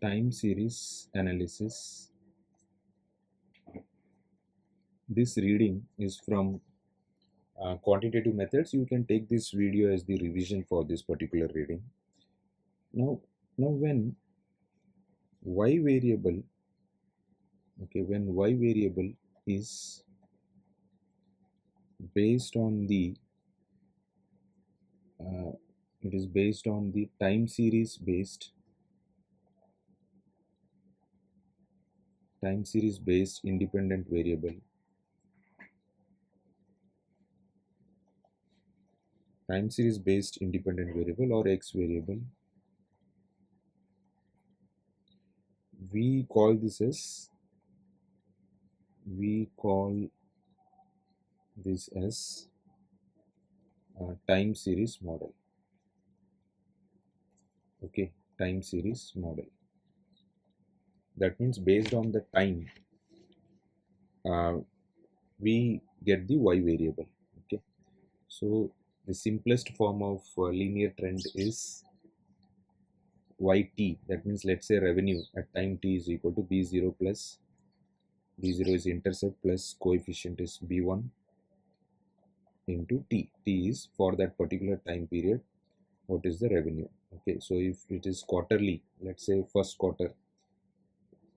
time series analysis. This reading is from Quantitative Methods. You can take this video as the revision for this particular reading. Now when y variable, when y variable is based on the it is based on the time series based independent variable, or x variable. We call this as time series model. Time series model. That means based on the time we get the y variable. So the simplest form of linear trend is yt. That means, let's say revenue at time t is equal to b0 plus b0 is intercept plus coefficient is b1 into t. T is for that particular time period what is the revenue. So if it is quarterly, let's say first quarter,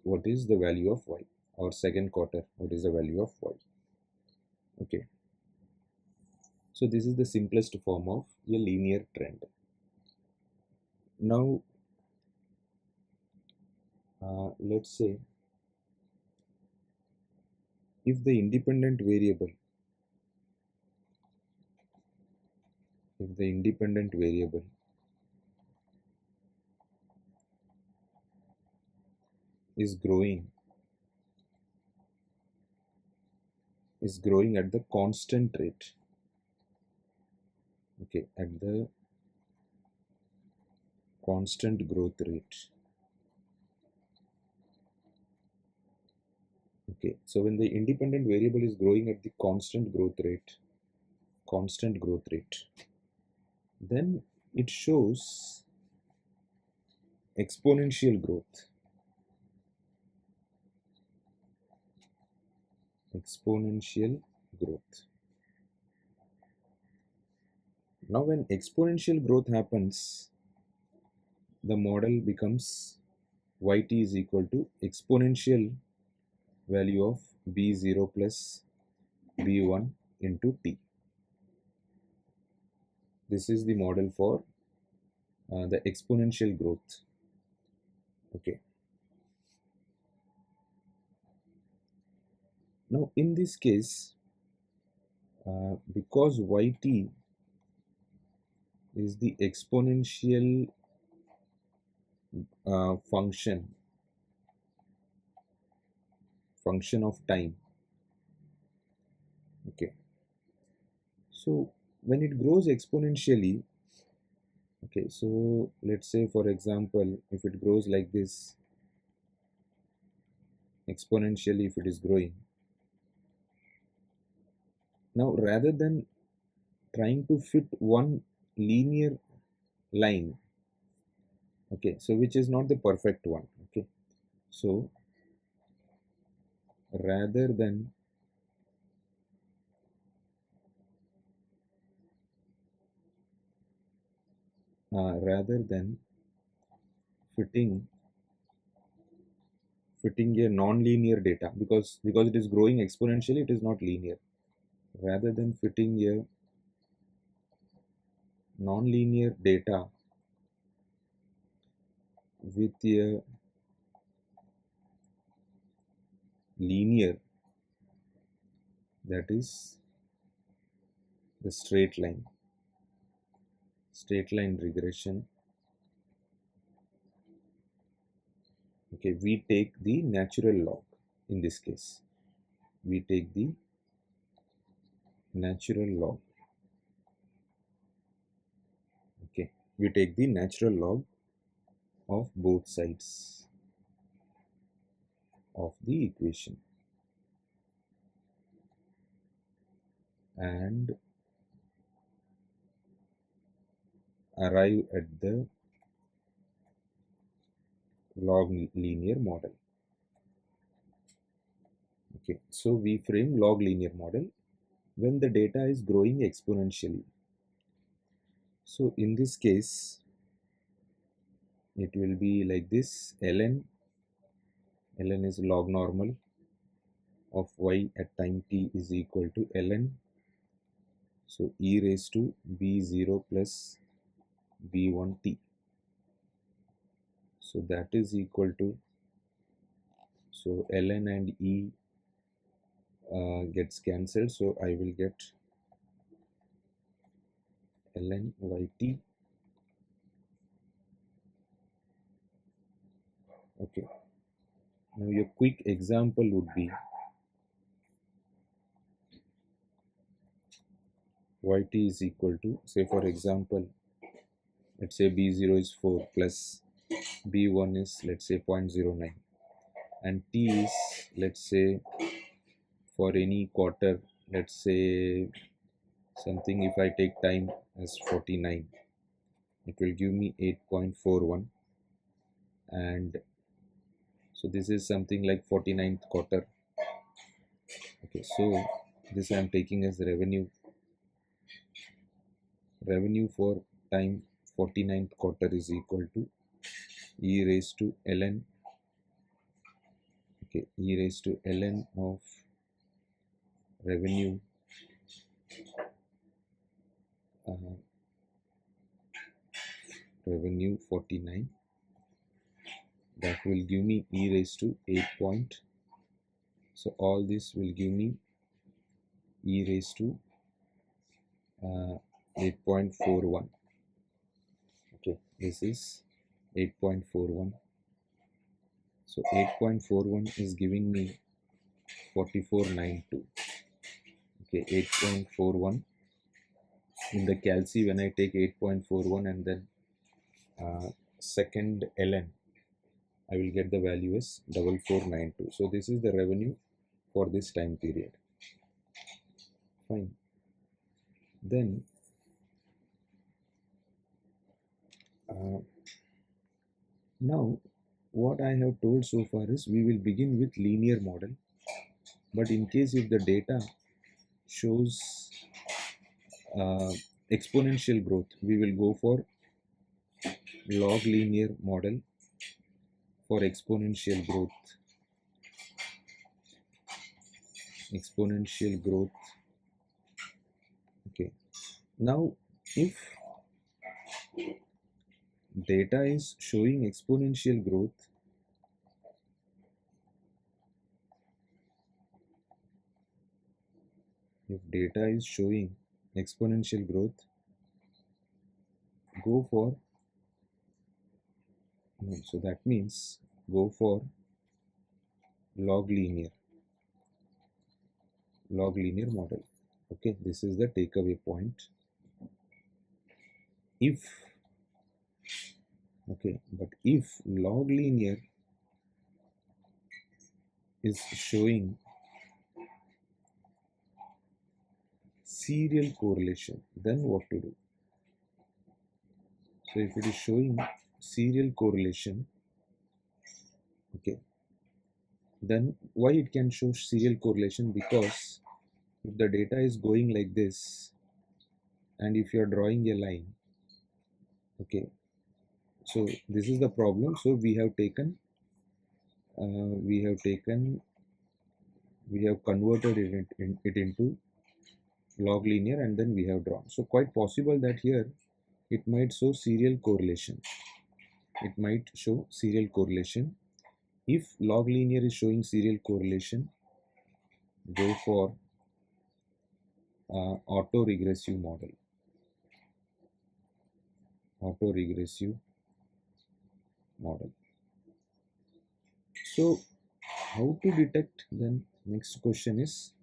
what is the value of y, or second quarter, what is the value of y. So this is the simplest form of a linear trend. Now let's say if the independent variable is growing at the constant rate, at the constant growth rate. So when the independent variable is growing at the constant growth rate, then it shows exponential growth. Now when exponential growth happens, the model becomes yt is equal to exponential value of b0 plus b1 into t. This is the model for the exponential growth. Now in this case, because yt is the exponential function of time, so when it grows exponentially, so let's say for example, if it grows like this exponentially, if it is growing, now rather than trying to fit one linear line, so which is not the perfect one, so rather than fitting a non-linear data, because it is growing exponentially, it is not linear. Rather than fitting a non-linear data with a linear, that is the straight line regression, we take the natural log. In this case, we take the natural log. We take the natural log of both sides of the equation and arrive at the log linear model. Okay, so we frame log linear model when the data is growing exponentially. So in this case, it will be like this: ln is log normal of y at time t is equal to ln, so e raised to b0 plus b1t. So that is equal to, so ln and e gets cancelled, so I will get ln yt. Okay, now your quick example would be yt is equal to, say for example, let's say b0 is 4 plus b1 is, let's say, 0.09, and t is, let's say, for any quarter, let's say something, if I take time as 49, it will give me 8.41, and so this is something like 49th quarter. Okay, so this I am taking as revenue for time 49th quarter is equal to e raised to ln, okay, e raised to ln of revenue revenue 49, that will give me e raised to 8 point, so all this will give me e raised to 8.41. okay, this is 8.41, so 8.41 is giving me 4492. okay, 8.41 in the calci, when I take 8.41 and then second ln, I will get the value as 4492. So this is the revenue for this time period. Fine. Then now what I have told so far is we will begin with linear model, but in case if the data shows exponential growth, we will go for log linear model for exponential growth. Okay, now if data is showing exponential growth, go for, so that means go for log linear model. Okay, this is the takeaway point. If log linear is showing serial correlation, then what to do? So if it is showing serial correlation, okay, then why it can show serial correlation? Because if the data is going like this, and if you are drawing a line, okay, so this is the problem. So we have converted it into log linear, and then we have drawn. So quite possible that here it might show serial correlation. If log linear is showing serial correlation, go for auto-regressive model. So how to detect, then next question is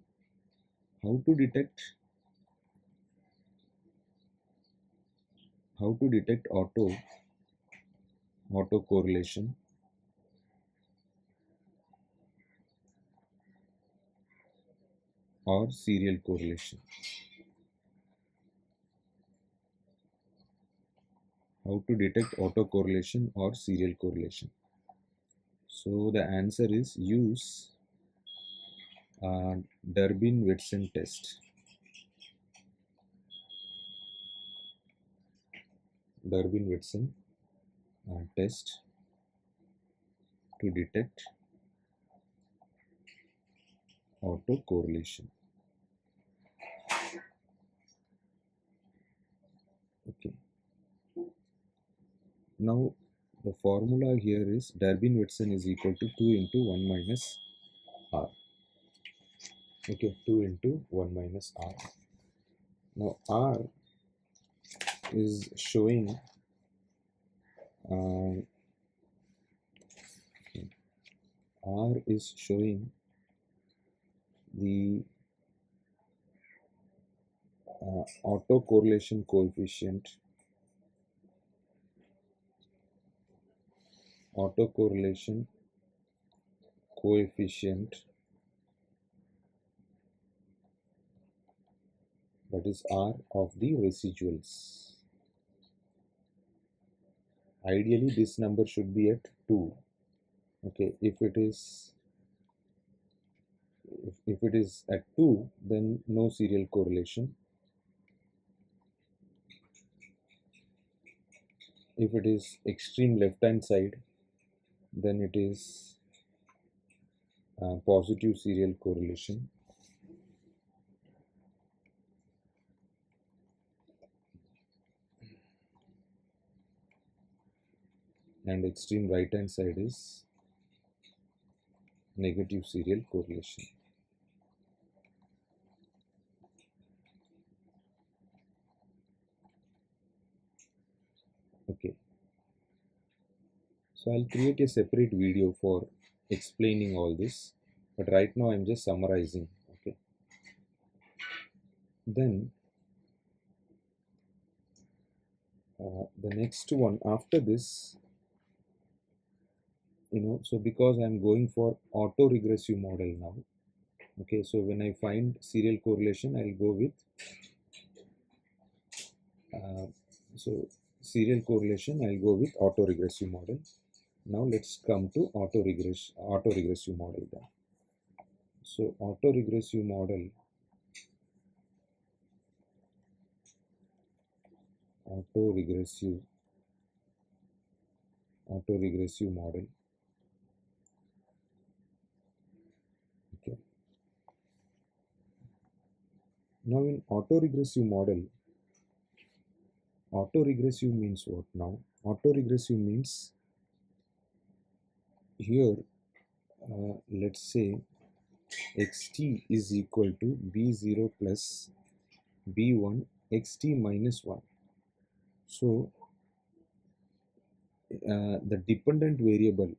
how to detect auto correlation or serial correlation. How to detect autocorrelation or serial correlation? So the answer is use Durbin-Watson test. Durbin-Watson test to detect autocorrelation. Okay. Now the formula here is Durbin-Watson is equal to 2 into 1 minus R. Okay, 2 into 1 minus R. Now R is showing R is showing the autocorrelation coefficient that is R of the residuals. Ideally this number should be at 2. Okay, if it is at 2, then no serial correlation. If it is extreme left hand side, then it is positive serial correlation. And extreme right hand side is negative serial correlation. Okay, so I'll create a separate video for explaining all this, but right now I'm just summarizing. Okay, then the next one after this, so because I'm going for auto-regressive model now. Okay, so when I find serial correlation, I'll go with serial correlation, I'll go with auto-regressive model. Now let's come to auto-regressive model then. So auto-regressive model, auto-regressive model. Okay. Now in auto-regressive model, auto-regressive means what now? Auto-regressive means here, let's say xt is equal to b0 plus b1 xt minus 1. So the dependent variable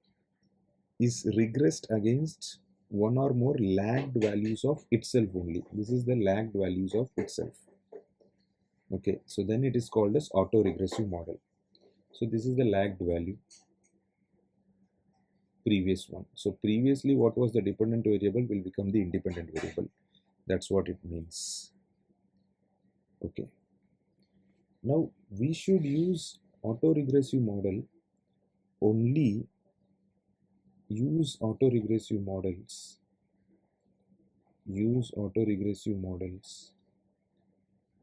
is regressed against one or more lagged values of itself only. This is the lagged values of itself. Okay, so then it is called as auto-regressive model. So this is the lagged value, previous one. So previously what was the dependent variable will become the independent variable. That's what it means. Okay. Now we should use auto-regressive model only, use auto-regressive models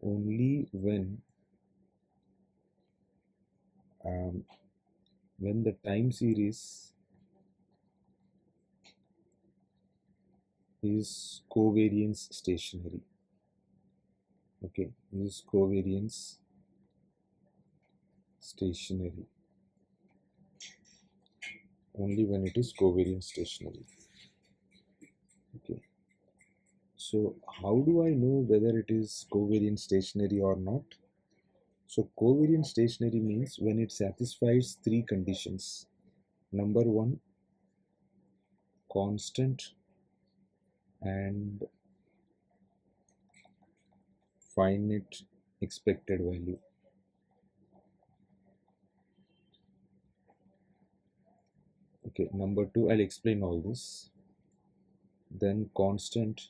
only when the time series is covariance stationary. Okay, this is covariance stationary, only when it is covariance stationary. Okay, so how do I know whether it is covariance stationary or not? So covariance stationary means when it satisfies three conditions. Number one, constant and finite expected value. Okay, number two, I'll explain all this. Then constant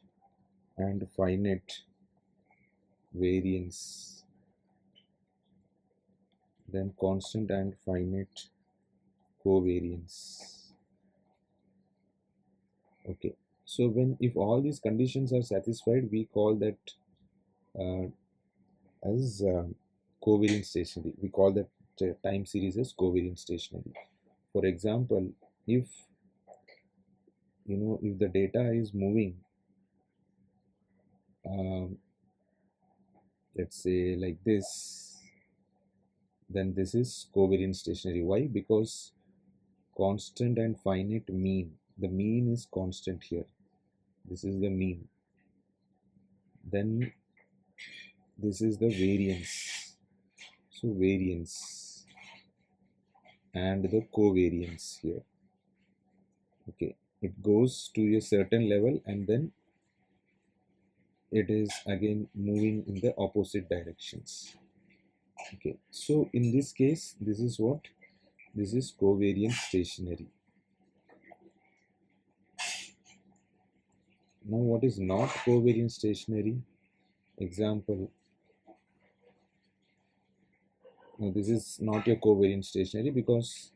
and finite variance. Then constant and finite covariance. Okay, so if all these conditions are satisfied, we call that uh, as covariance stationary. We call that time series as covariance stationary. For example, if if the data is moving, um, let's say like this, then this is covariance stationary. Why? Because constant and finite mean. The mean is constant here. This is the mean. Then this is the variance. So variance and the covariance here. Okay, it goes to a certain level and then it is again moving in the opposite directions. Okay, so in this case, this is what? This is covariance stationary. Now, what is not covariance stationary? Example. Now, this is not a covariance stationary because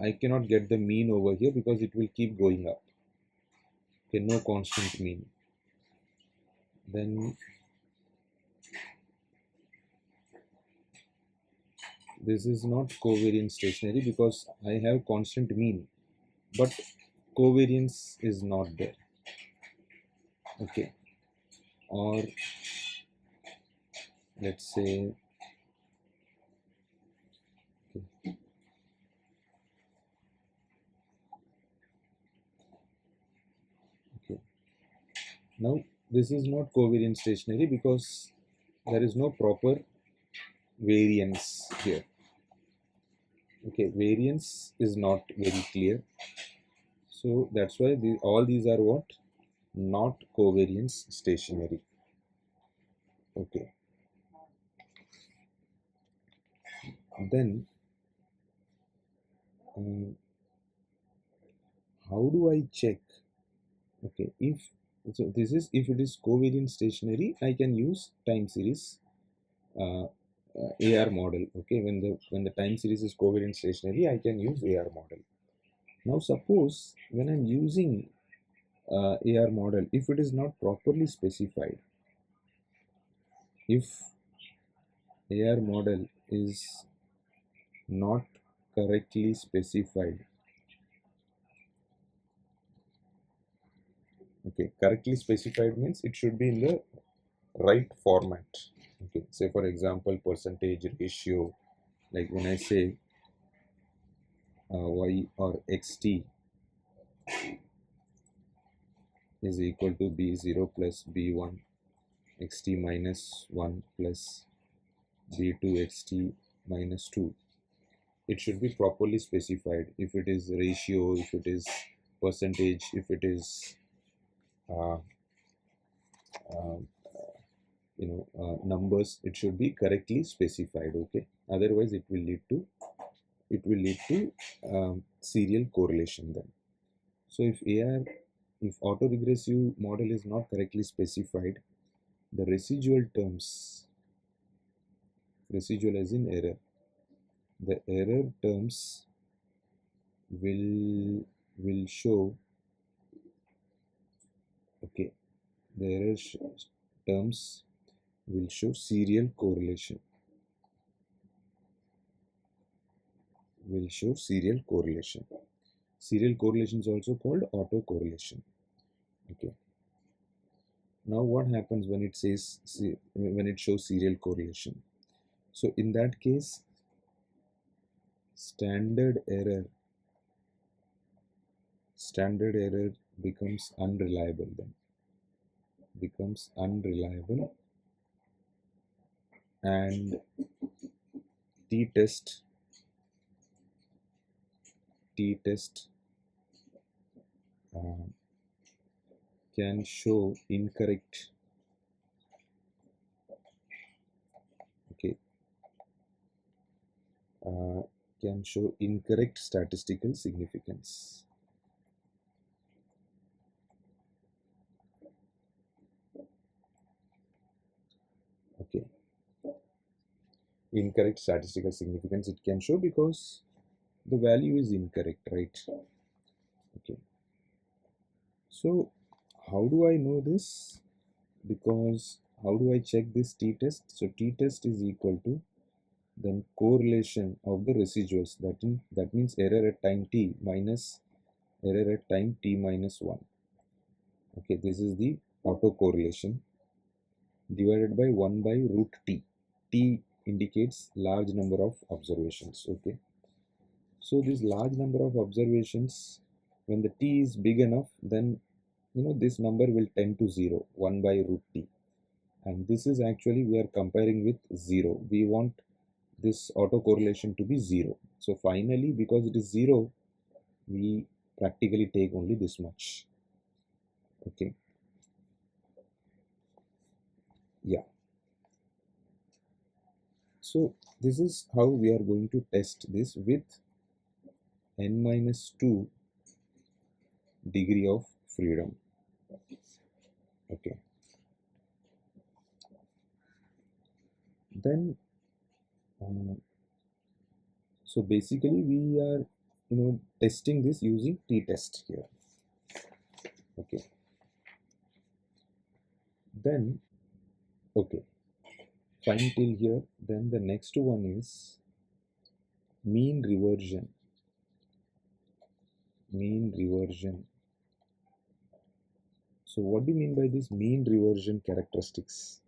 I cannot get the mean over here because it will keep going up. Okay, no constant mean. Then this is not covariance stationary because I have constant mean, but covariance is not there. Okay, or let's say, okay, okay. Now this is not covariance stationary because there is no proper variance here. Okay, variance is not very clear, so that's why all these are what? Not covariance stationary. Okay, then um, how do I check? Okay, if so, this is if it is covariance stationary, I can use time series uh, AR model. Okay, when the time series is covariance stationary, I can use AR model. Now, suppose when I'm using AR model, if it is not properly specified, if AR model is not correctly specified. Okay, correctly specified means it should be in the right format. Okay, say for example, percentage ratio, like when I say y or xt is equal to b0 plus b1 xt minus 1 plus b2 xt minus 2. It should be properly specified. If it is ratio, if it is percentage, if it is uh, uh, numbers, it should be correctly specified. Okay, otherwise it will lead to serial correlation then. So if auto-regressive model is not correctly specified, the residual terms, residual as in error, the error terms will show. Okay, the error terms will show serial correlation. Will show serial correlation. Serial correlation is also called autocorrelation. Okay. Now what happens when it says when it shows serial correlation? So in that case, standard error becomes unreliable then. Becomes unreliable, and t-test can show incorrect. Okay, can show incorrect statistical significance. Okay, incorrect statistical significance it can show because the value is incorrect, right? Okay, So how do I know this? Because how do I check this t-test? So t-test is equal to then correlation of the residuals, that means error at time t minus error at time t minus 1. Okay, this is the autocorrelation divided by 1 by root t. T indicates large number of observations. Okay, so this large number of observations, when the t is big enough, then this number will tend to 0, 1 by root t, and this is actually we are comparing with 0. We want this autocorrelation to be 0. So finally, because it is 0, we practically take only this much. Okay, yeah. So this is how we are going to test this with n minus 2 degree of freedom. Okay, then so basically we are testing this using t-test here. Okay, then okay, fine till here. Then the next one is mean reversion. So what do you mean by this mean reversion characteristics?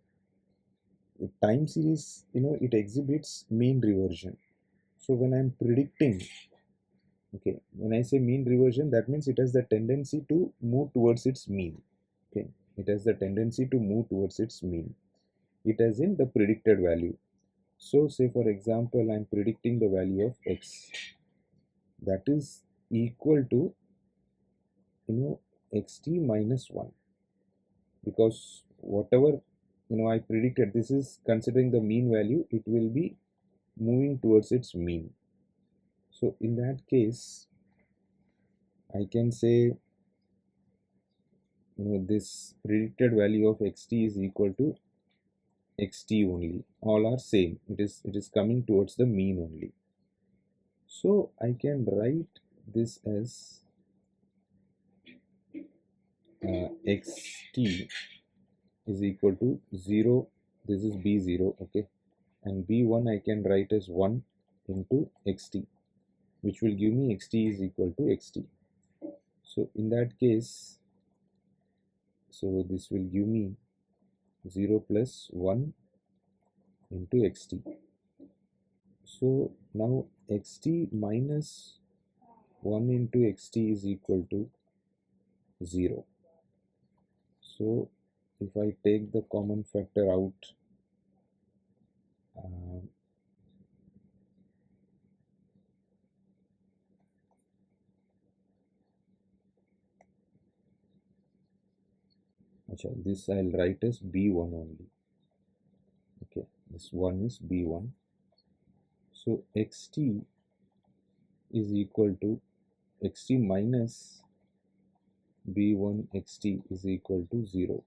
The time series, it exhibits mean reversion. So when I'm predicting, okay, when I say mean reversion, that means it has the tendency to move towards its mean. Okay, it has the tendency to move towards its mean. It has in the predicted value. So say for example, I'm predicting the value of x, that is equal to xt minus 1, because whatever I predicted, this is considering the mean value, it will be moving towards its mean. So in that case, I can say this predicted value of xt is equal to xt only. All are same. It is coming towards the mean only. So I can write this as xt is equal to 0. This is b0. Okay, and b1 I can write as 1 into xt, which will give me xt is equal to xt. So in that case, so this will give me 0 plus 1 into xt. So now xt minus 1 into xt is equal to 0. So if I take the common factor out, this I'll write as b1 only. Okay, this one is b1. So xt is equal to xt minus b1 xt is equal to 0.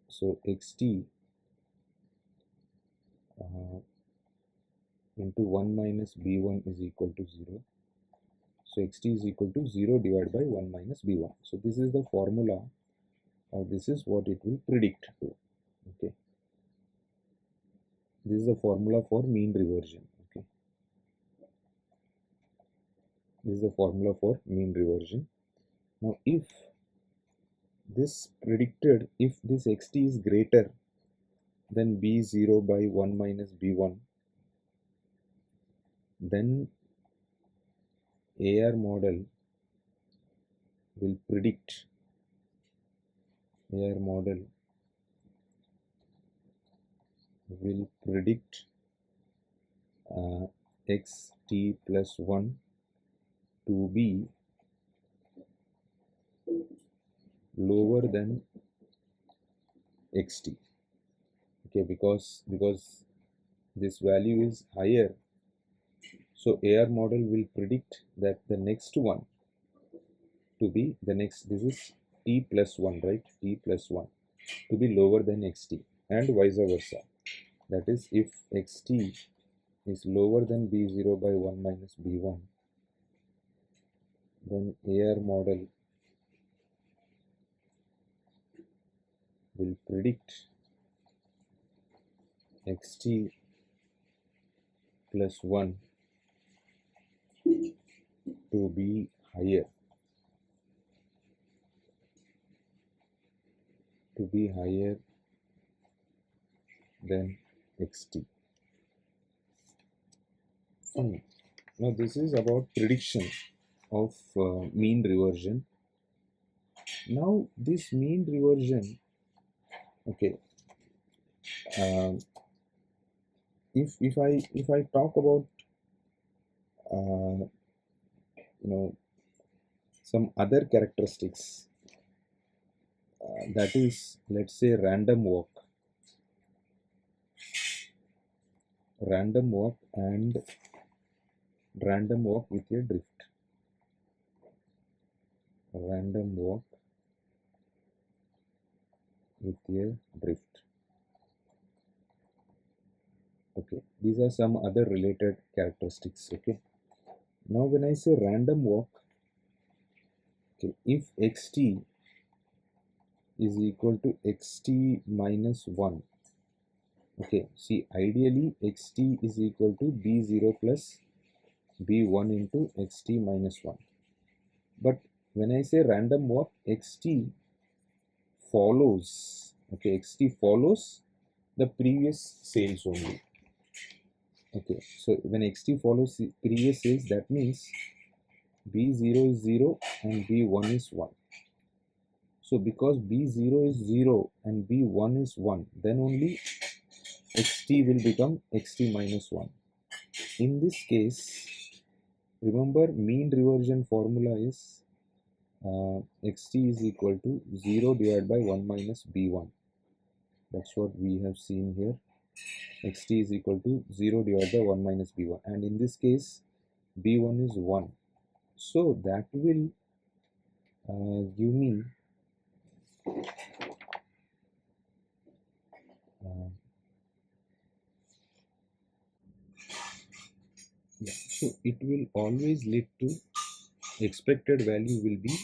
So xt into 1 minus b1 is equal to 0. So xt is equal to 0 divided by 1 minus b1. So this is the formula, or this is what it will predict to. Okay, this is the formula for mean reversion. Okay, this is the formula for mean reversion. Now if this predicted, if this xt is greater than b0 by 1 minus b1, then AR model will predict AR model will predict xt plus 1 to be lower than xt. Okay, because this value is higher, so AR model will predict that the next one to be the next, this is t plus 1, right, t plus 1 to be lower than xt, and vice versa. That is, if xt is lower than b0 by 1 minus b1, then AR model will predict xt plus 1 to be higher than xt. Fine. Now this is about prediction of mean reversion. Now this mean reversion, okay, if I talk about some other characteristics, that is, let's say random walk and random walk with a drift. Random walk with a drift. Okay, these are some other related characteristics. Okay, now when I say random walk, okay, if xt is equal to xt minus 1, okay, see, ideally xt is equal to b0 plus b1 into xt minus 1, but when I say random walk, xt follows, okay, xt follows the previous sales only. Okay, so when xt follows the previous sales, that means b0 is 0 and b1 is 1. So because b0 is 0 and b1 is 1, then only xt will become xt minus 1. In this case, remember mean reversion formula is xt is equal to 0 divided by 1 minus b1. That's what we have seen here. xt is equal to 0 divided by 1 minus b1, and in this case b1 is 1. So that will give me so it will always lead to expected value will be,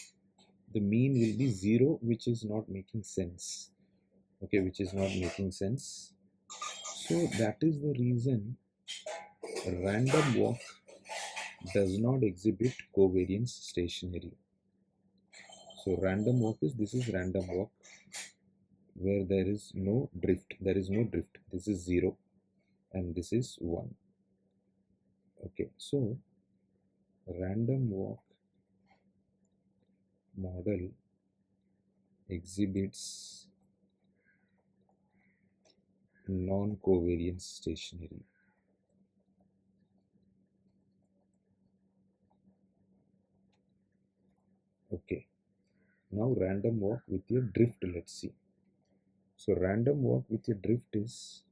the mean will be 0, which is not making sense. Okay, which is not making sense. So that is the reason random walk does not exhibit covariance stationary. So random walk is, this is random walk where there is no drift. This is 0 and this is 1. Okay, so random walk model exhibits non-covariance stationary. Okay, now random walk with a drift, let's see. So random walk with a drift is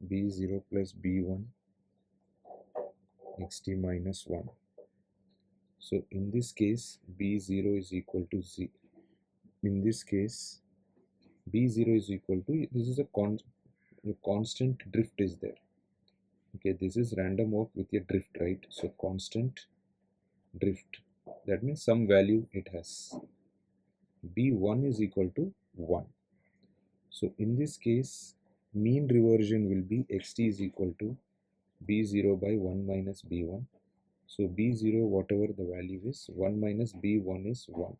b0 plus b1 xt minus 1. So in this case b0 is equal to z. In this case b0 is equal to, this is a constant drift is there. Okay, this is random walk with a drift, right? So constant drift, that means some value it has. b1 is equal to 1. So in this case mean reversion will be xt is equal to b0 by 1 minus b1. So b0, whatever the value is, 1 minus b1 is 1.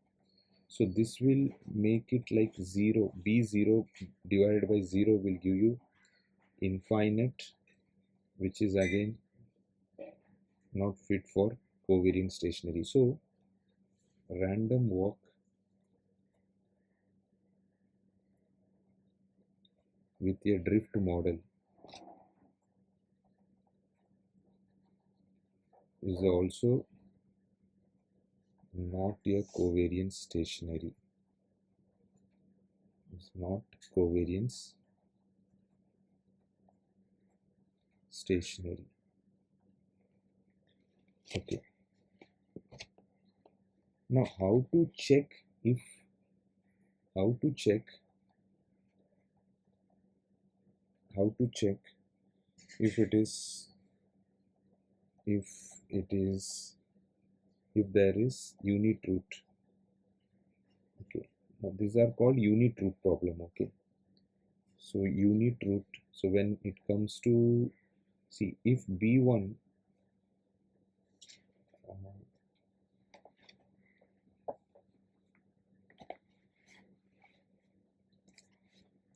So this will make it like 0. b0 divided by 0 will give you infinite, which is again not fit for covariance stationary. So random walk with a drift model is also not a covariance stationary. It's not covariance stationary. Okay. Now how to check if if there is unit root. Okay, Now these are called unit root problem. Okay, so unit root, so when it comes to, see, if b1 uh,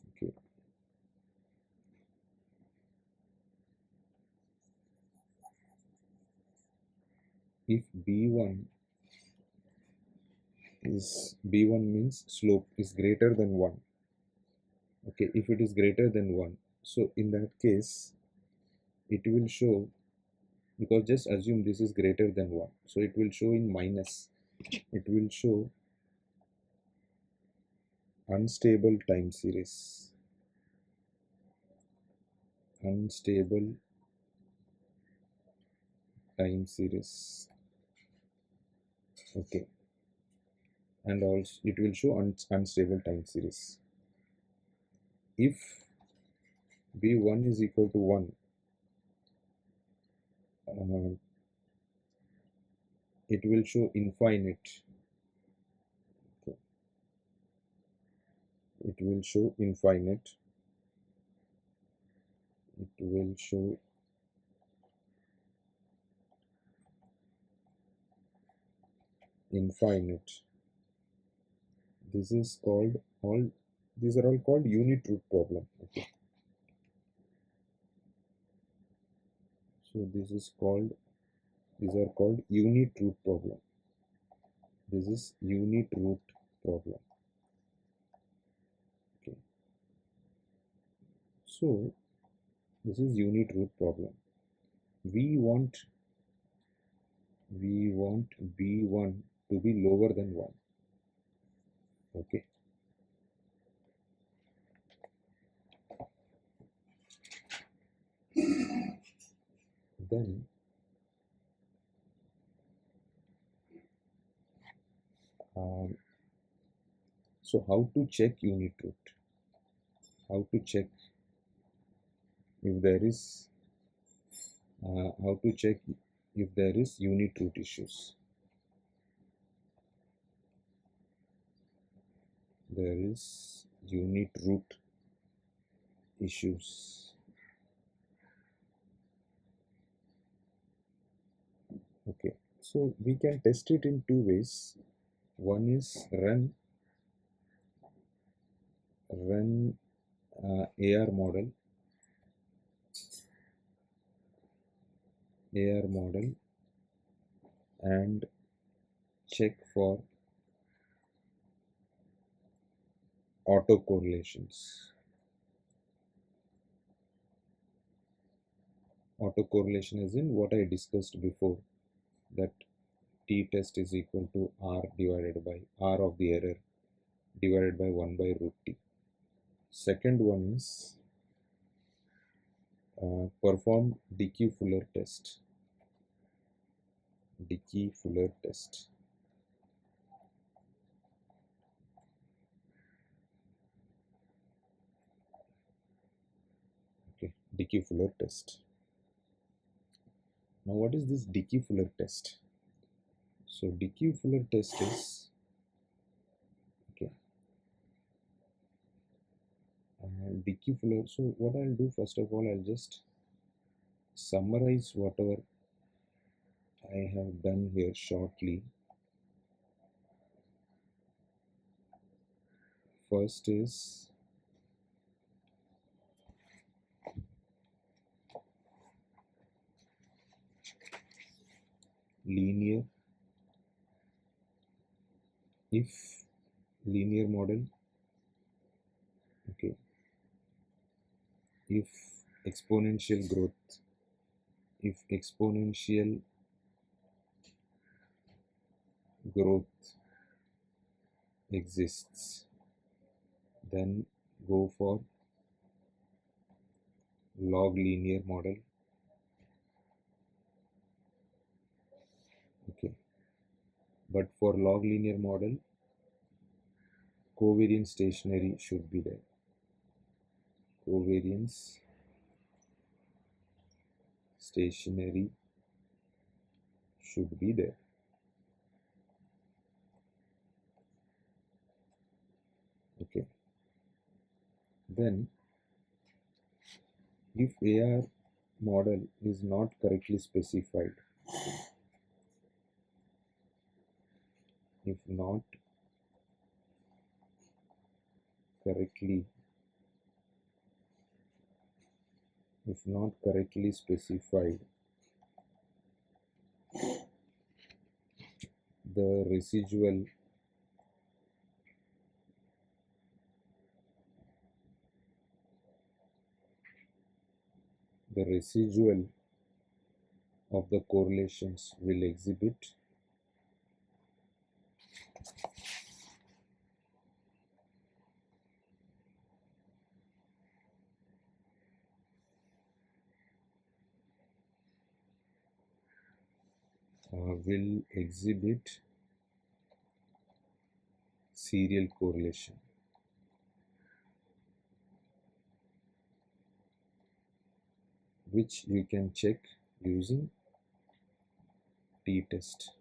okay, if b1 means slope is greater than 1. Okay, if it is greater than 1, so in that case it will show, because just assume this is greater than 1, so it will show in minus, it will show unstable time series, unstable time series. Okay, and also it will show unstable time series. If b1 is equal to 1, it will show infinite. Okay. It will show infinite, it will show infinite. This is called all, these are all called unit root problem. Okay, so this is called, these are called unit root problem. This is unit root problem. Okay, so this is unit root problem. We want b1 to be lower than 1. Okay, then so how to check unit root, how to check if there is how to check if there is unit root issues. There is unit root issues. Okay, so we can test it in two ways. One is run AR model and check for autocorrelations. Autocorrelation is in what I discussed before, that t test is equal to r divided by r of the error divided by 1 by root t. Second one is perform Dickey-Fuller test. Dickey-Fuller test. Okay, Dickey-Fuller test. Now, what is this Dickey-Fuller test? So, Dickey-Fuller test is, okay, Dickey-Fuller. So, what I'll do, first of all, I'll just summarize whatever I have done here shortly. First is linear, if linear model, okay, if exponential growth, if exponential growth exists, then go for log linear model. Okay, but for log linear model, covariance stationary should be there. Covariance stationary should be there. Then if AR model is not correctly specified, if not correctly specified, the residual of the correlations will exhibit serial correlation, which you can check using t-test.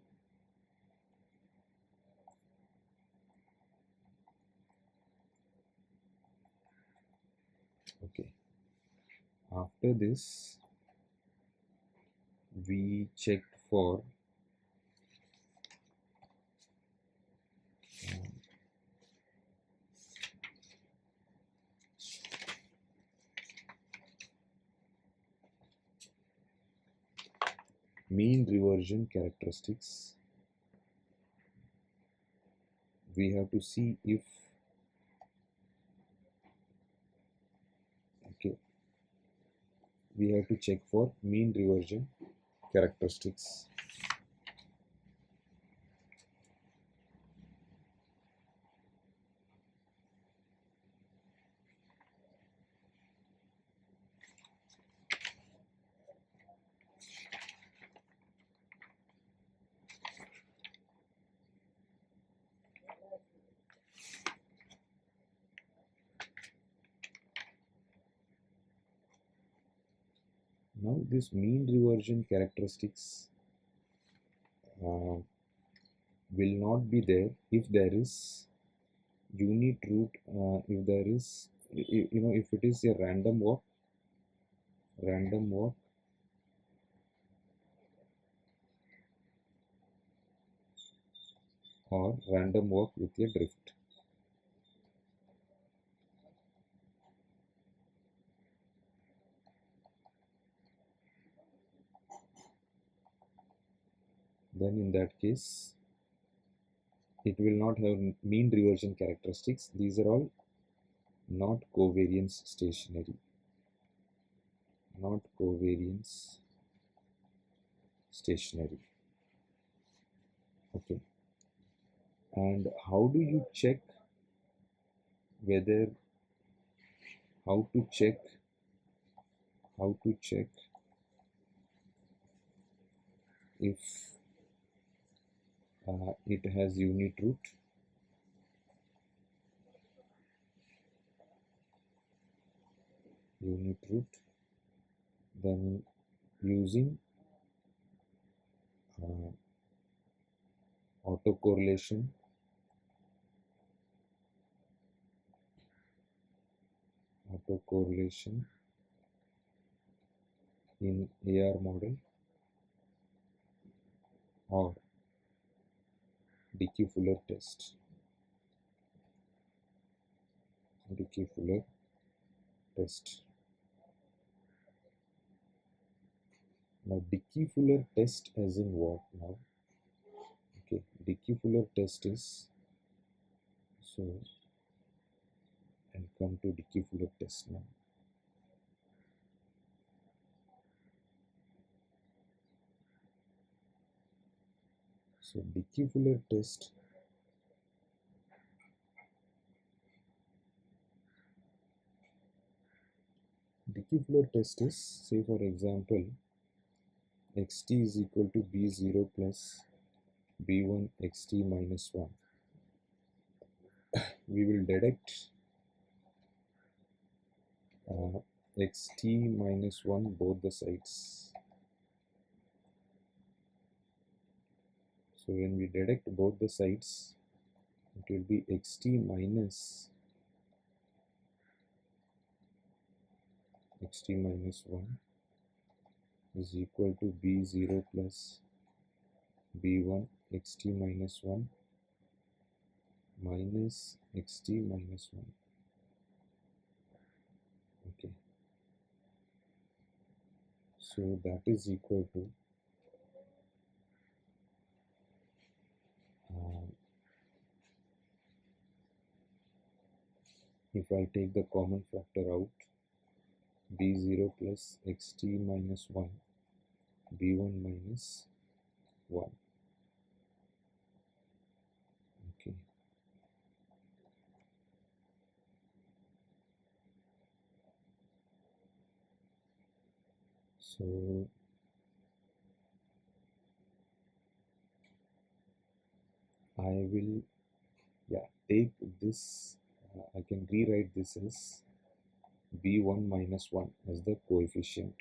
Okay, after this we checked for mean reversion characteristics. We have to see if we have to check for mean reversion characteristics. Now this mean reversion characteristics will not be there if there is unit root, if there is, if it is a random walk or random walk with a drift. Then in that case it will not have mean reversion characteristics. These are all not covariance stationary. Okay, and how do you check whether how to check if it has unit root? Then using autocorrelation in AR model or Dickey-Fuller test. Now Dickey-Fuller test as in what now? Okay, Dickey-Fuller test is, so I'll come to Dickey-Fuller test now. So Dickey-Fuller test is, say for example, xt is equal to b0 plus b1 xt minus 1. We will deduct xt minus 1 both the sides. So when we deduct both the sides, it will be xt minus xt minus 1 is equal to b0 plus b1 xt minus 1 minus xt minus 1. Okay, so that is equal to if I take the common factor out, b0 plus xt minus 1 b1 minus 1. Okay, so I will take this, I can rewrite this as b1 minus 1 as the coefficient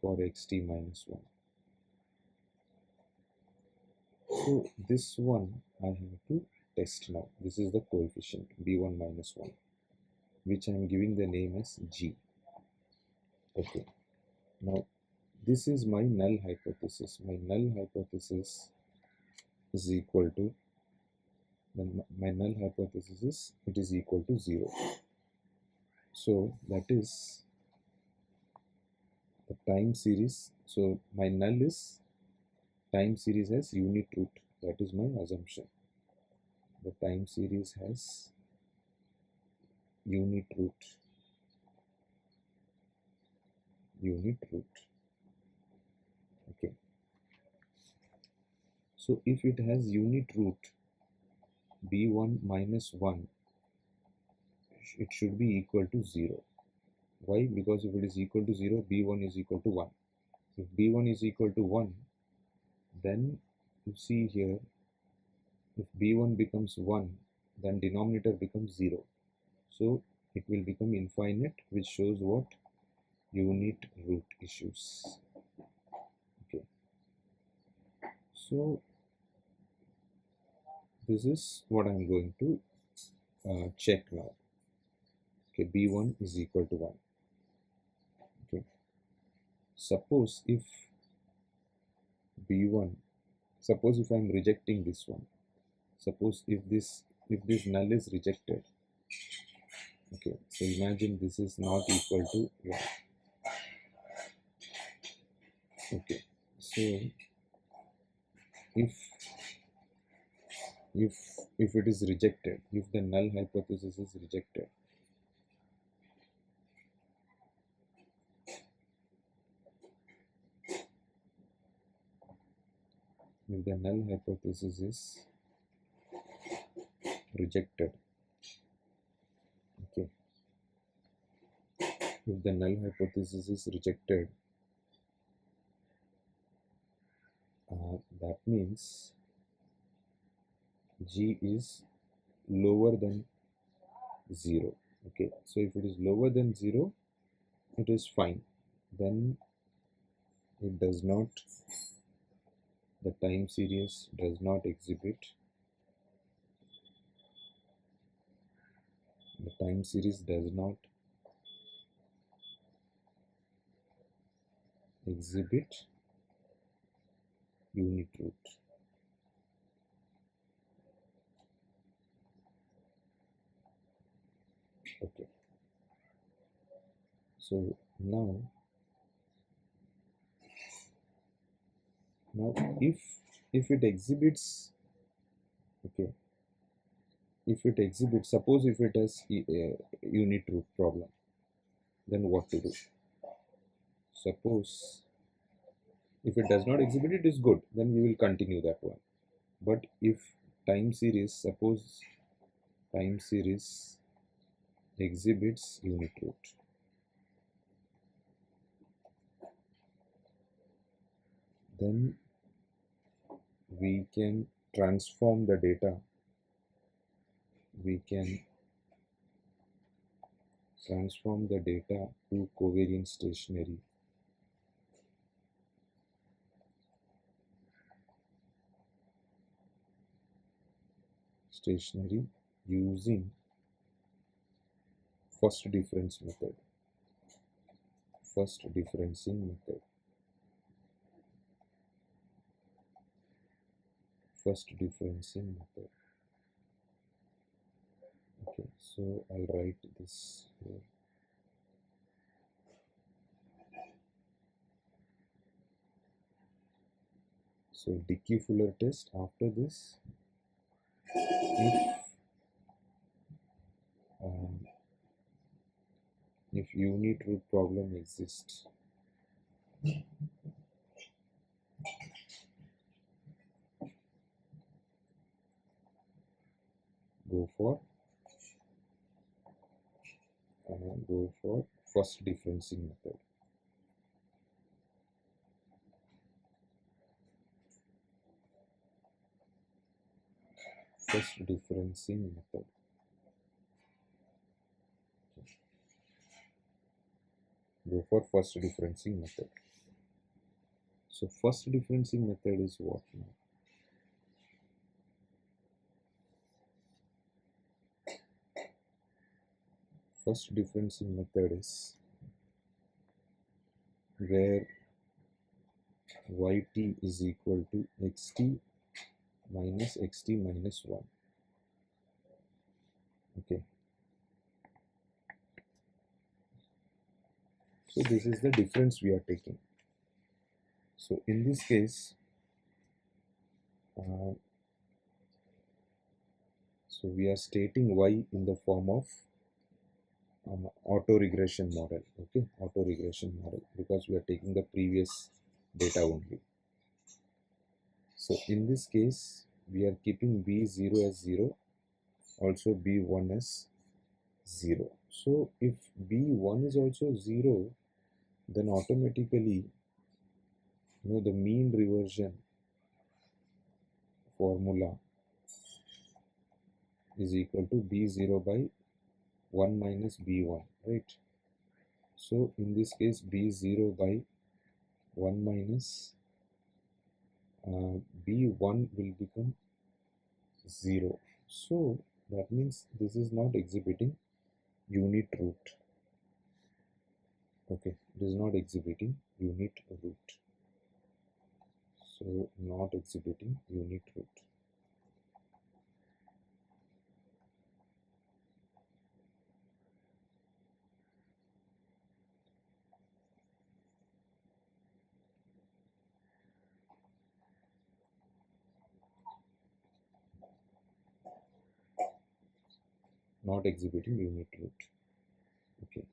for xt minus 1. So this one I have to test now. This is the coefficient b1 minus 1, which I am giving the name as g. Okay, now this is my null hypothesis. My null hypothesis is equal to, my null hypothesis is it is equal to 0. So that is the time series. So my null is time series has unit root. That is my assumption. The time series has unit root. Okay, so if it has unit root b1 minus 1, it should be equal to 0. Why? Because if it is equal to 0, b1 is equal to 1. If b1 is equal to 1, then you see here, if b1 becomes 1, then denominator becomes 0. So it will become infinite, which shows what? Unit root issues. Okay, so this is what I'm going to check now. Okay, b1 is equal to 1. Okay, suppose if b1, suppose if I'm rejecting this one, suppose if this null is rejected. Okay, so imagine this is not equal to 1. Okay, so if it is rejected, if the null hypothesis is rejected, if the null hypothesis is rejected, okay, if the null hypothesis is rejected, that means g is lower than 0. Okay, so if it is lower than 0, it is fine. Then it does not, the time series does not exhibit, the time series does not exhibit unit root. Okay, so now if it exhibits, okay, if it exhibits, suppose if it has unit root problem, then what to do? Suppose if it does not exhibit, it is good, then we will continue that one. But if time series, suppose time series exhibits unit root, then we can transform the data, we can transform the data to covariance stationary. Using first difference method. first differencing method. First differencing method. Okay, so I'll write this here. So Dickey-Fuller test. After this, if unit root problem exists, go for first differencing method. First differencing method. Go for first differencing method. So first differencing method is what now? First differencing method is where yt is equal to xt minus 1. Okay. So this is the difference we are taking. So in this case, so we are stating y in the form of auto-regression model. Okay, auto-regression model, because we are taking the previous data only. So in this case, we are keeping b0 as 0, also b1 as 0. So if b1 is also 0, then automatically, the mean reversion formula is equal to b0 by 1 minus b1, right? So in this case, b0 by 1 minus b1 will become 0. So that means this is not exhibiting unit root. Okay, it is not exhibiting unit root. So not exhibiting unit root. Not exhibiting unit root. Okay.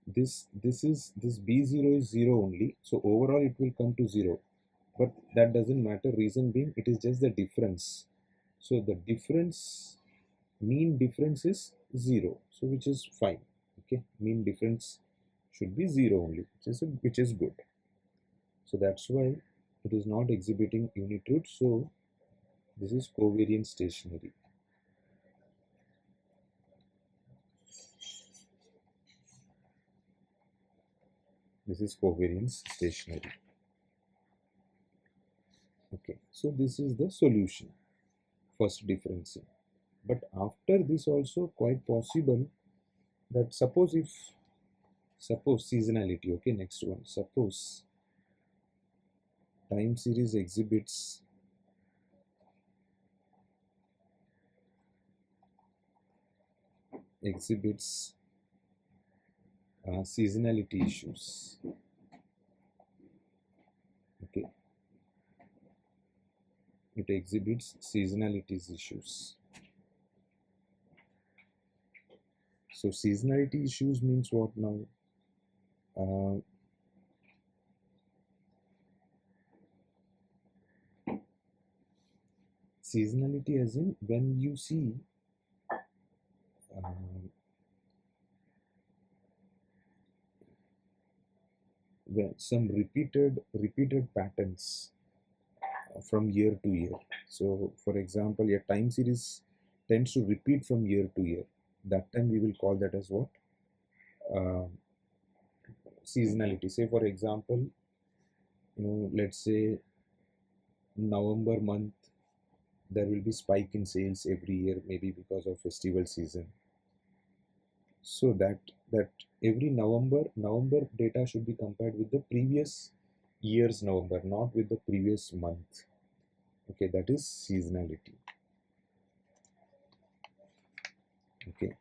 This b0 is 0 only. So overall it will come to 0. But that doesn't matter. Reason being, it is just the difference. So the difference, mean difference is 0. So which is fine. Okay. Mean difference should be 0 only, which is good. So that's why it is not exhibiting unit root. So this is covariance stationary. This is covariance stationary. Okay, so this is the solution, first differencing. But after this also quite possible that suppose seasonality, okay, next one, suppose time series exhibits seasonality issues. Okay, it exhibits seasonality issues. So seasonality issues means what now? Seasonality as in when you see when some repeated patterns from year to year. So for example, a time series tends to repeat from year to year. That time we will call that as what? Seasonality. Say for example, let's say November month, there will be spike in sales every year, maybe because of festival season. So that every November data should be compared with the previous year's November, not with the previous month. Okay, that is seasonality. Okay,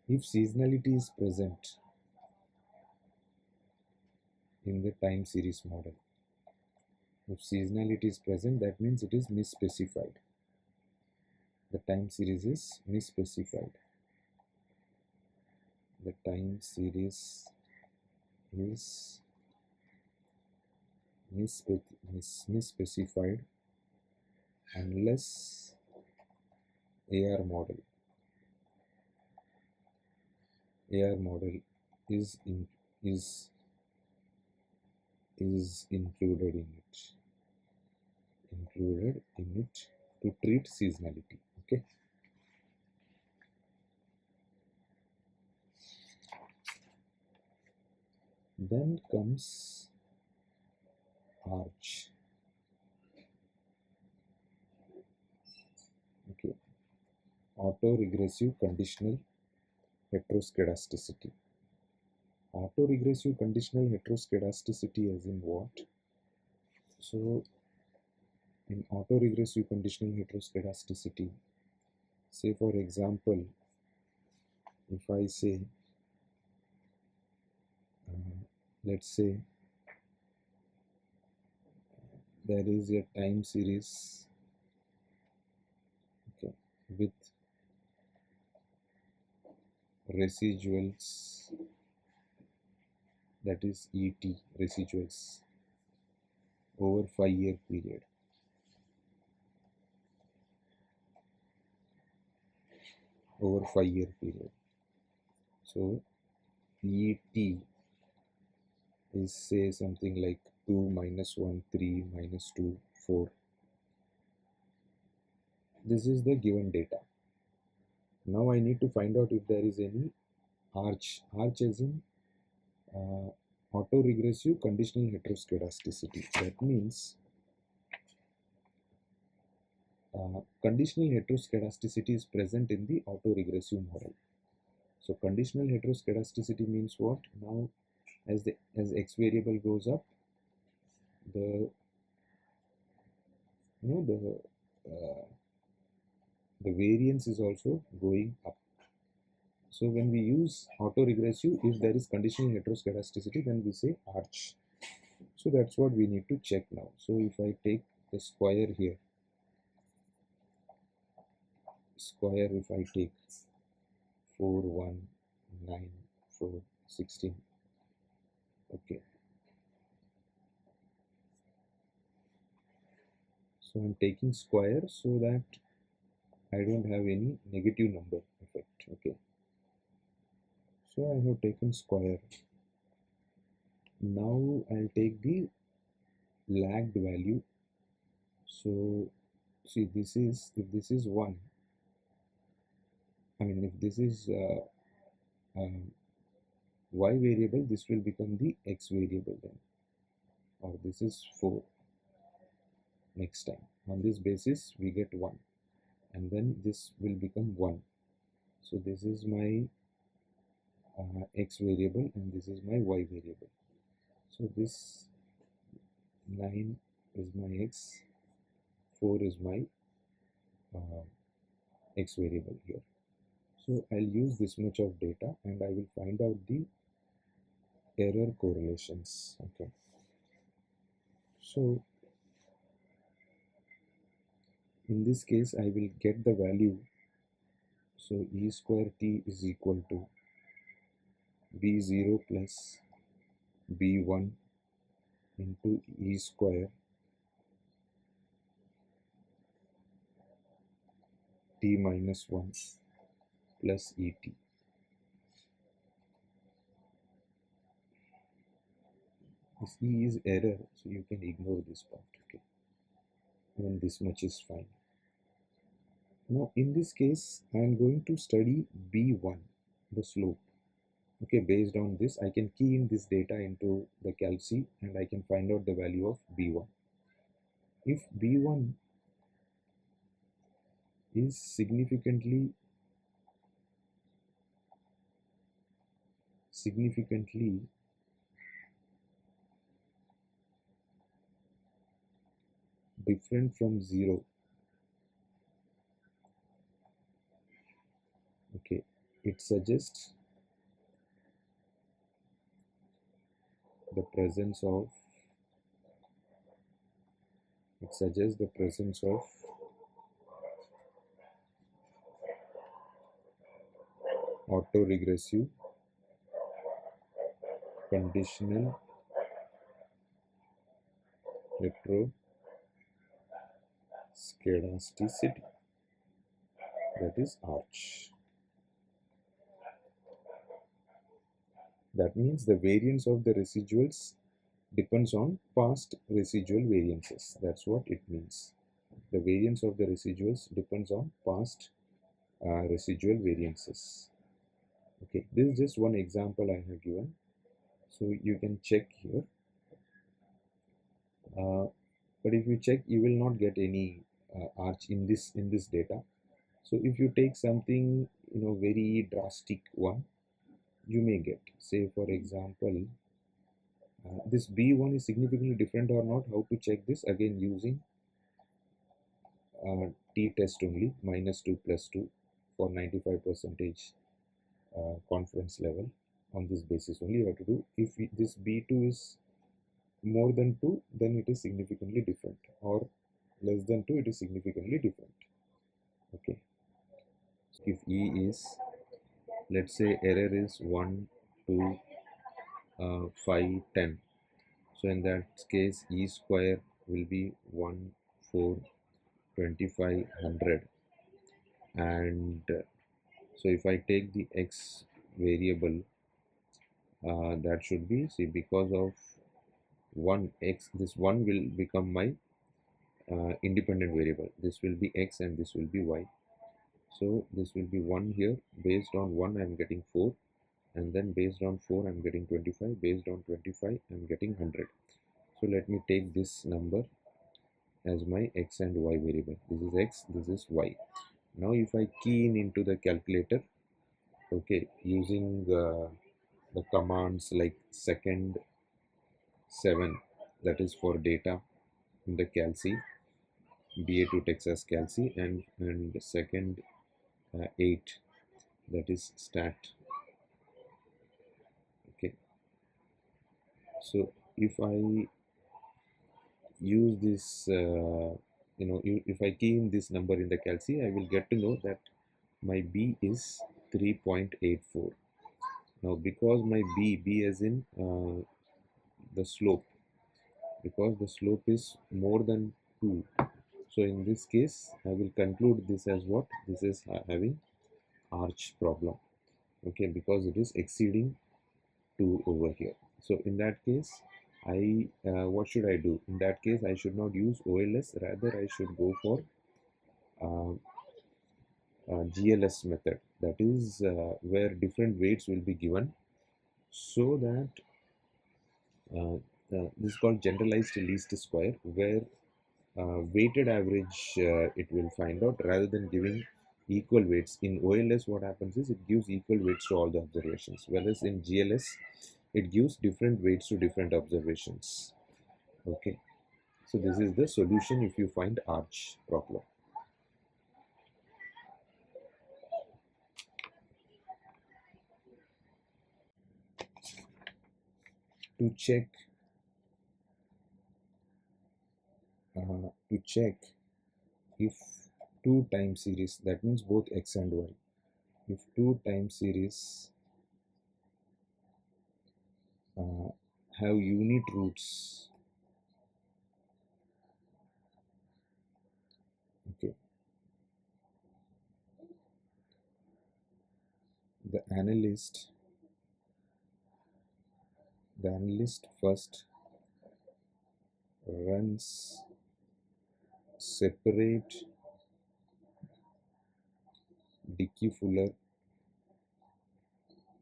if seasonality is present in the time series model, if seasonality is present, that means it is misspecified. The time series is misspecified. The time series is misspecified unless AR model is included in it to treat seasonality. Okay. Then comes arch. Okay. Auto-regressive conditional heteroscedasticity. Auto-regressive conditional heteroscedasticity as in what? So in auto-regressive conditional heteroscedasticity, say for example, if I say, let's say there is a time series, okay, with residuals, that is ET residuals over 5-year period. Over 5-year period. So ET is say something like 2 minus 1 3 minus 2 4. This is the given data. Now I need to find out if there is any arch as in auto-regressive conditional heteroscedasticity. That means conditional heteroscedasticity is present in the auto-regressive model. So conditional heteroscedasticity means what? Now as x variable goes up, the the variance is also going up. So when we use auto-regressive, if there is conditional heteroscedasticity, then we say arch. So that's what we need to check now. So if I take the square here, if I take 4 1 9 4 16, okay, so I'm taking square so that I don't have any negative number effect. Okay, so I have taken square. Now I'll take the lagged value. So see, this is, if this is 1, I mean if this is y variable, this will become the x variable then, or this is 4 next time. On this basis we get 1, and then this will become 1. So this is my x variable and this is my y variable. So this 9 is my x, 4 is my x variable here. So I'll use this much of data and I will find out the error correlations. Okay, so in this case I will get the value. So e square t is equal to b0 plus b1 into e square t minus 1 plus et. This e is error, so you can ignore this part. Okay, even this much is fine. Now in this case I am going to study b1, the slope. Okay, based on this I can key in this data into the calc and I can find out the value of b1. If b1 is significantly significantly different from 0, okay, it suggests the presence of auto-regressive conditional heteroscedasticity, that is arch. That means the variance of the residuals depends on past residual variances. That's what it means. The variance of the residuals depends on past residual variances. Okay, this is just one example I have given, so you can check here. But if you check, you will not get any arch in this data. So if you take something very drastic one, you may get, say for example, this B1 is significantly different or not. How to check this? Again, using t-test only, -2 +2 for 95% confidence level. On this basis only you have to do. If this B2 is more than 2, then it is significantly different, or less than 2, it is significantly different. Okay, so if E is, let's say error is 1, 2, 5, 10, so in that case E square will be 1, 4, 25, 100, and so if I take the X variable, that should be, see, because of 1 X, this 1 will become my independent variable. This will be X and this will be Y. So this will be 1 here. Based on 1 I am getting 4, and then based on 4 I am getting 25, based on 25 I am getting 100. So let me take this number as my X and Y variable. This is X, this is Y. Now if I key in into the calculator, okay, using the commands like second 7, that is for data in the calci, BA2 Texas calci, and second 8, that is stat. Okay, so if I use this, if I key in this number in the calci, I will get to know that my B is 3.84. Now because my B as in the slope, because the slope is more than 2, so in this case I will conclude this as what? This is having arch problem, okay, because it is exceeding 2 over here. So in that case, I what should I do? In that case, I should not use OLS, rather I should go for uh, GLS method, that is where different weights will be given, so that this is called generalized least square, where weighted average it will find out, rather than giving equal weights. In OLS what happens is it gives equal weights to all the observations, whereas in GLS it gives different weights to different observations. Okay, so this is the solution if you find arch problem. To check if two time series, that means both X and Y, if two time series have unit roots, okay, the analyst first runs separate Dickey-Fuller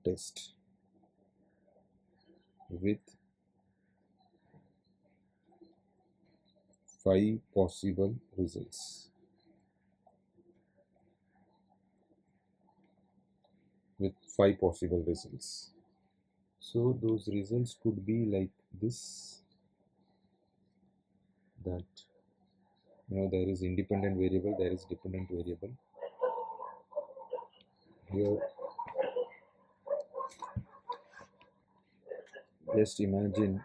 test with 5 possible results. So those results could be like this, that there is independent variable, there is dependent variable. Here just imagine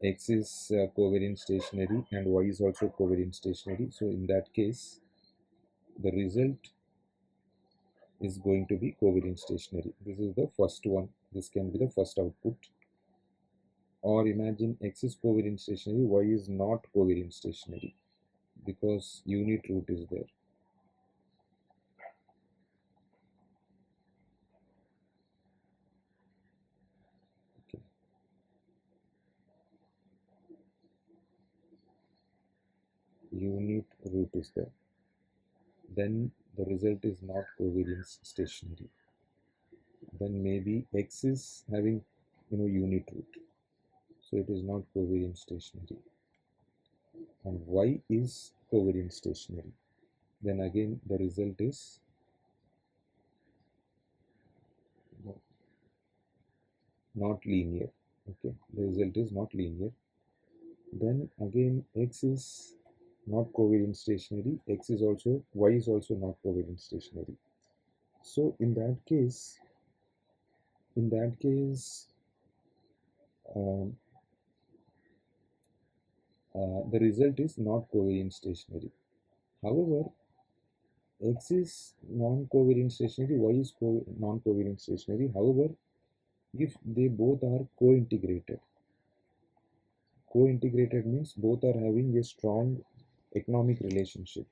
x is covariance stationary and y is also covariance stationary. So in that case the result is going to be covariance stationary. This is the first one. This can be the first output. Or imagine x is covariance stationary, y is not covariance stationary because unit root is there. Okay. Unit root is there. Then the result is not covariance stationary. Then maybe x is having unit root, so it is not covariance stationary, and y is covariance stationary. Then again the result is not linear. Okay, the result is not linear. Then again x is not covariance stationary, y is also not covariance stationary. So in that case um, the result is not covariance stationary. However, x is non-covariant stationary, y is non-covariant stationary. However, if they both are co-integrated means both are having a strong economic relationship.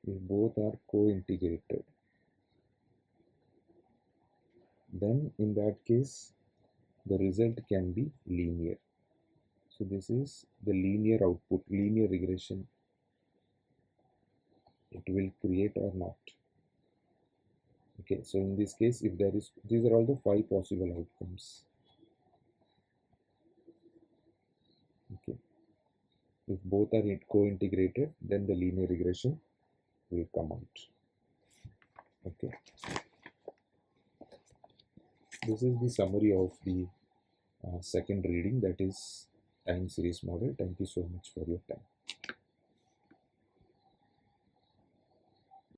If both are co-integrated, then in that case the result can be linear. So this is the linear output, linear regression. It will create or not. Okay, so in this case, if there is, these are all the 5 possible outcomes. Okay, if both are co-integrated, then the linear regression will come out. Okay, this is the summary of the second reading, that is time series model. Thank you so much for your time.